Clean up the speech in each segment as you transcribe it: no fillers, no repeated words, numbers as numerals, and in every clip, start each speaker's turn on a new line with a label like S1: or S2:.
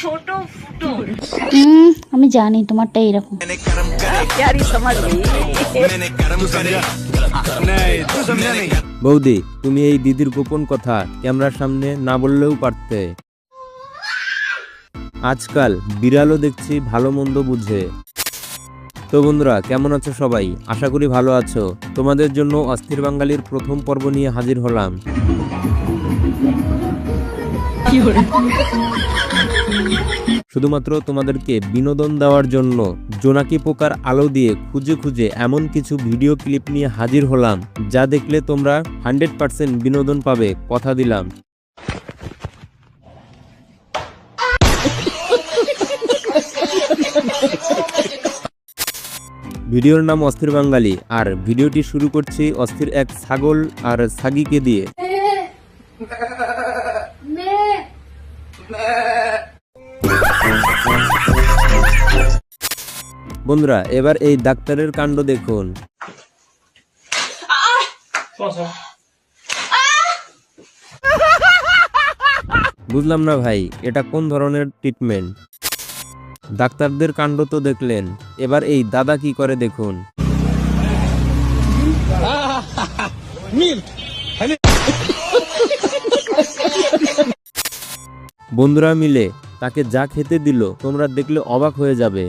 S1: ছোট ফুটো।
S2: আমি জানি তোমারটা এরকম।
S3: বৌদি, তুমি এই দিদির গোপন কথা ক্যামেরার সামনে না বললেও পারতে। আজকাল বিড়ালও দেখছি ভালো মন্দ বুঝে। তো বন্ধুরা, কেমন আছো সবাই? আশা করি ভালো আছো। তোমাদের জন্য অস্থির বাঙালির প্রথম পর্ব নিয়ে হাজির হলাম। শুধুমাত্র তোমাদেরকে বিনোদন দেওয়ার জন্য জোনাকি পোকার আলো দিয়ে খুঁজে খুঁজে এমন কিছু ভিডিও ক্লিপ নিয়ে হাজির হলাম, যা দেখলে তোমরা 100% বিনোদন পাবে, কথা দিলাম। ভিডিওর নাম অস্থির বাঙালি, আর ভিডিওটি শুরু করছি অস্থির এক ছাগল আর ছাগিকে দিয়ে। বন্ধুরা, এবার এই ডাক্তারের কাণ্ড দেখুন। বুঝলাম না ভাই, এটা কোন ধরনের ট্রিটমেন্ট? ডাক্তারদের কাণ্ড তো দেখলেন, এবার এই দাদা কি করে দেখুন। বন্ধুরা মিলে তাকে যা খেতে দিল, তোমরা দেখলে অবাক হয়ে যাবে।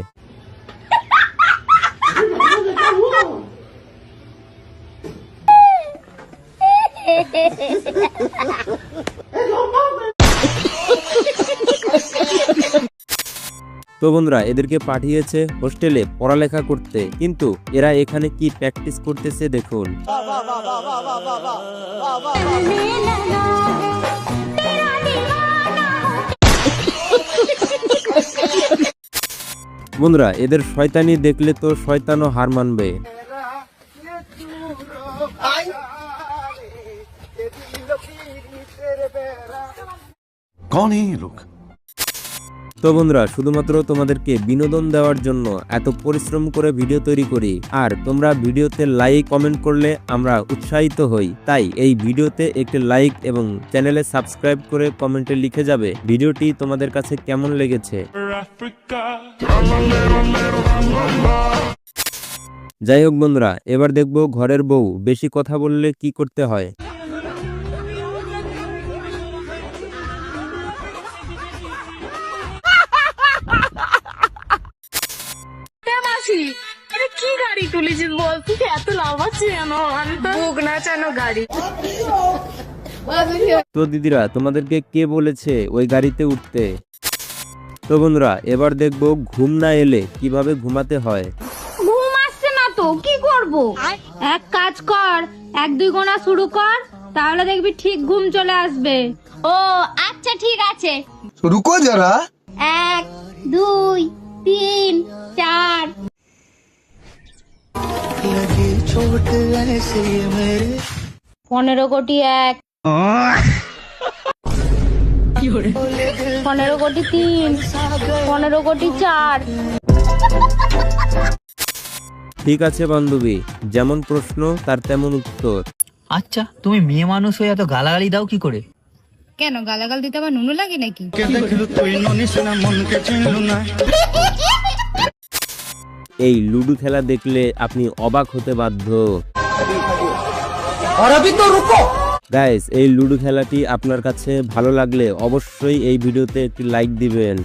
S3: তো বন্ধুরা, এদেরকে পাঠিয়েছে হোস্টেলে পড়ালেখা করতে, কিন্তু এরা এখানে কি প্র্যাকটিস করতেছে দেখুন। বন্ধুরা, এদের শয়তানি দেখলে তো শয়তানও হার মানবে।
S4: कौन है ये लोग?
S3: তো বন্ধুরা, শুধুমাত্র তোমাদেরকে বিনোদন দেওয়ার জন্য এত পরিশ্রম করে ভিডিও তৈরি করি, আর তোমরা ভিডিওতে লাইক কমেন্ট করলে আমরা উৎসাহিত হই। তাই এই ভিডিওতে একটি লাইক এবং চ্যানেলে সাবস্ক্রাইব করে কমেন্টে লিখে যাবে ভিডিওটি তোমাদের কাছে কেমন লেগেছে। যাই হোক বন্ধুরা, এবার দেখবো ঘরের বউ বেশি কথা বললে কি করতে হয়।
S1: কি গাড়ি তুলেছিস বল? তুই এত লাভ আছে কেন? আমি তো বুক নাচানো গাড়ি।
S3: তো দিদিরা, তোমাদেরকে কে বলেছে ওই গাড়িতে উঠতে? তো বন্ধুরা, এবার দেখবো ঘুম না এলে কিভাবে ঘুমাতে হয়।
S2: ঘুম আসছে না তো কি করব? এক কাজ কর, 1-2 গোনা শুরু কর, তাহলে দেখবি ঠিক ঘুম চলে আসবে। ও আচ্ছা ঠিক আছে,
S5: रुको जरा।
S2: 1 2 3 4। 15 কোটি 1, 15 কোটি 3, 15 কোটি 4।
S3: ঠিক আছে বান্ধবী, যেমন প্রশ্ন তার তেমন উত্তর।
S6: আচ্ছা, তুমি মেয়ে মানুষ হয়ে এত গালাগালি দাও কি করে?
S2: কেন গালাগাল দিতে আবার নুনু লাগে নাকি?
S3: এই লুডো খেলা দেখলে আপনি অবাক হতে বাধ্য। গাইস, এই লুডো খেলাটি আপনার কাছে ভালো লাগলে অবশ্যই এই ভিডিওতে একটি লাইক দিবেন।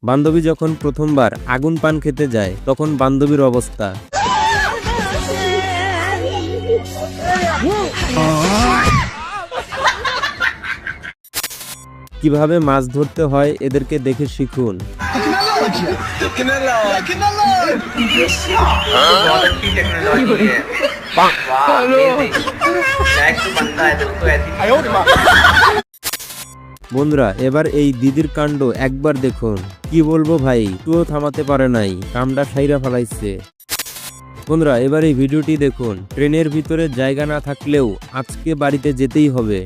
S3: বান্ধবী যখন প্রথমবার আগুন পান খেতে যায়, তখন বান্ধবীর অবস্থা। কিভাবে মাছ ধরতে হয় এদেরকে দেখে শিখুন। বন্ধুরা, এবার এই দিদির কাণ্ড একবার দেখুন। কি বলবো ভাই, তুও থামাতে পারে নাই, কামড়া সাইরা ফেলাইছে। বন্ধুরা, এবার এই ভিডিওটি দেখুন। ট্রেনের ভিতরে জায়গা না থাকলেও আজকে বাড়িতে যেতেই হবে।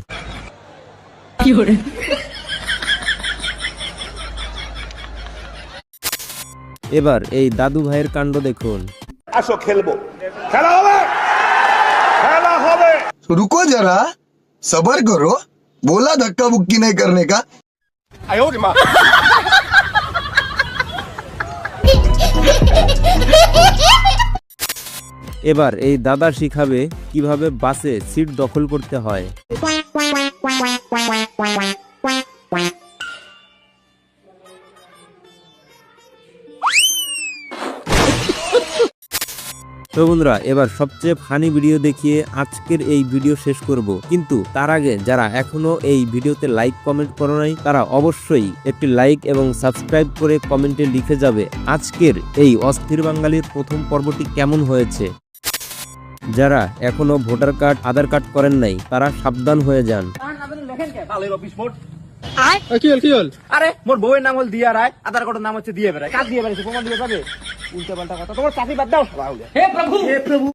S3: এবার এই দাদু ভাইয়ের কাণ্ড দেখুন।
S5: আসো খেলবো, খেলা হবে, খেলা হবে।
S7: रुको जरा सबर करो बोला धक्का बुक्की नहीं करने का
S3: এবার এই দাদা শিখাবে কিভাবে বাসে সিট দখল করতে হয়। তো বন্ধুরা, এবার সবচেয়ে ফানি ভিডিও দেখিয়ে আজকের এই ভিডিও শেষ করব, কিন্তু তার আগে যারা এখনো এই ভিডিওতে লাইক কমেন্ট করো নাই তারা অবশ্যই একটি লাইক এবং সাবস্ক্রাইব করে কমেন্টে লিখে যাবে আজকের এই অস্থির বাঙালির প্রথম পর্বটি কেমন হয়েছে। যারা এখনো ভোটার কার্ড আধার কার্ড করেন নাই তারা সাবধান হয়ে যান।
S8: আরে মোর বউয়ের নাম হল দিয়া রায়, আধার কার্ডের নাম হচ্ছে দিয়ে বেড়ায়। কাজ দিয়ে বেড়াইছে, প্রমাণ দিয়ে যাবে। উল্টা পাল্টা কথা, তোমার চাকরি বাদ দাও। হে প্রভু, হে প্রভু।